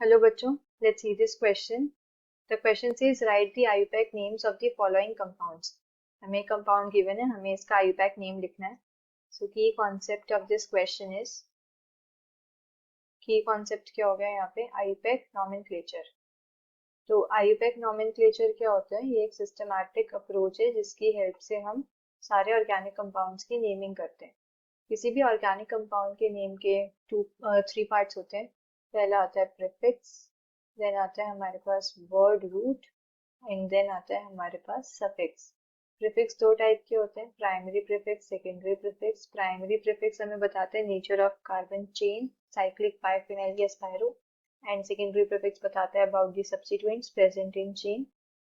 Hello बच्चों, let's see this question. The question says write the IUPAC names of the following compounds. हमें एक compound given है, हमें इसका IUPAC name लिखना है. So key concept of this question is key concept क्या हो गया यहाँ पे IUPAC nomenclature. तो IUPAC nomenclature क्या होता है? ये एक systematic approach है जिसकी help से हम सारे organic compounds की naming करते हैं. किसी भी organic compound के name के three parts होते हैं. पहला आता है प्रीफिक्स, देन आता है हमारे पास वर्ड रूट एंड देन आता है हमारे पास सफिक्स. प्रीफिक्स दो टाइप के होते हैं, primary prefix, secondary prefix. Primary prefix हमें बताते हैं nature of carbon chain, cyclic biphenyl या स्पाइरो, एंड सेकेंडरी प्रीफिक्स बताता है about the substituents present in chain.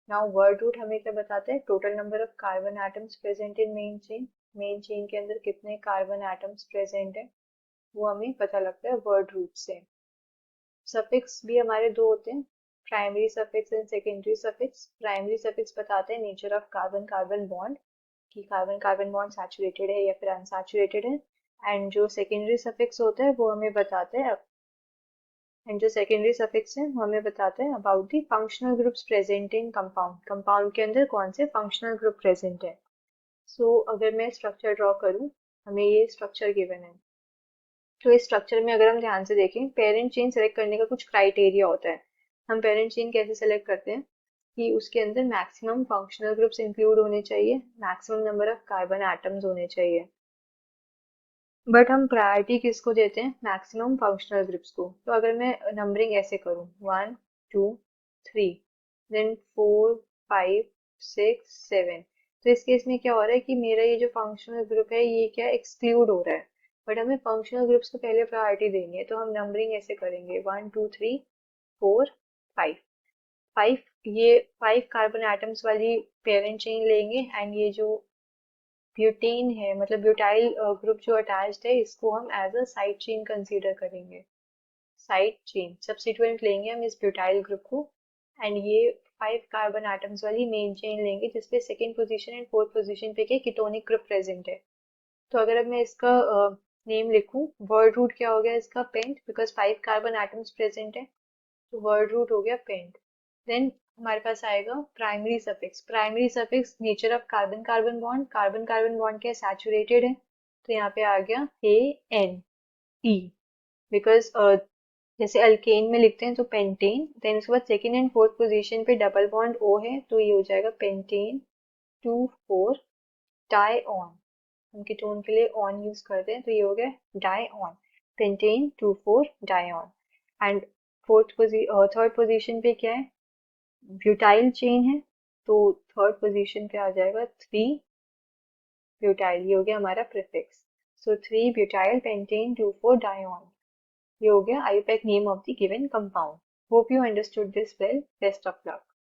Now word root हमें क्या बताता है? Total number of carbon atoms present in main chain. Main chain के अंदर कितने कार्बन एटम्स प्रेजेंट है वो हमें पता लगता है वर्ड रूट से. सफिक्स भी हमारे दो होते हैं, primary suffix and secondary suffix. Primary suffix बताते हैं nature of carbon carbon bond, कि कार्बन कार्बन बॉन्ड सैचुरेटेड है या फिर अनसैचुरेटेड है. एंड जो सेकेंडरी सफिक्स होता है वो हमें बताते हैं about the functional groups present in compound. Compound के अंदर कौन से फंक्शनल ग्रुप प्रेजेंट है. सो अगर मैं स्ट्रक्चर ड्रॉ करूं, हमें ये स्ट्रक्चर गिवन है. तो इस स्ट्रक्चर में अगर हम ध्यान से देखें, पेरेंट चेन सेलेक्ट करने का कुछ क्राइटेरिया होता है. हम पेरेंट चेन कैसे सेलेक्ट करते हैं कि उसके अंदर मैक्सिमम फंक्शनल ग्रुप्स इंक्लूड होने चाहिए, maximum number of carbon atoms होने चाहिए. बट हम प्रायोरिटी किसको देते हैं? मैक्सिमम फंक्शनल ग्रुप्स को. तो अगर मैं नंबरिंग ऐसे करूं 1 2 3 देन 4 5 6 7, तो इस केस में क्या हो रहा है कि मेरा ये जो फंक्शनल ग्रुप है ये क्या एक्सक्लूड हो रहा है. बट हमें फंक्शनल ग्रुप्स को पहले प्रायोरिटी देनी है, तो हम नंबरिंग ऐसे करेंगे 1 2 3 4 5. 5 ये 5 कार्बन एटम्स वाली पेरेंट चेन लेंगे एंड ये जो ब्यूटेन है मतलब ब्यूटाइल ग्रुप जो अटैच्ड है इसको हम as a side chain consider करेंगे. साइड चेन सब्स्टिट्यूएंट लेंगे हम इस ब्यूटाइल ग्रुप को एंड ये 5 कार्बन एटम्स वाली मेन चेन लेंगे जिसपे second position and fourth position पे के कीटोनिक ग्रुप प्रेजेंट है. तो अगर अब मैं इसका नेम लिखूं, वर्ड रूट क्या हो गया इसका? Pent, because 5 carbon atoms present है, तो वर्ड रूट हो गया पेंट. देन हमारे पास आएगा primary suffix. Primary suffix nature of carbon carbon bond, carbon carbon bond क्या सैचुरेटेड है, तो यहाँ पे आ गया ए एन ई, बिकॉज जैसे अल्केन में लिखते हैं तो पेंटेन. देन उसके बाद सेकेंड एंड फोर्थ पोजीशन पे डबल बॉन्ड ओ है तो ये हो जाएगा पेंटेन 2 4 डाई ऑन. हम कीटोन के लिए ऑन यूज करते हैं तो ये हो गया dione, pentane 2 4 dione. And third position पे क्या है? ब्यूटाइल चेन है, तो थर्ड पोजीशन पे आ जाएगा 3 ब्यूटाइल. ये हो गया हमारा प्रीफिक्स. सो 3 ब्यूटाइल पेंटेन 2 4 डाइऑन. ये हो गया IUPAC name of the given compound. Hope you understood this well. Best of luck.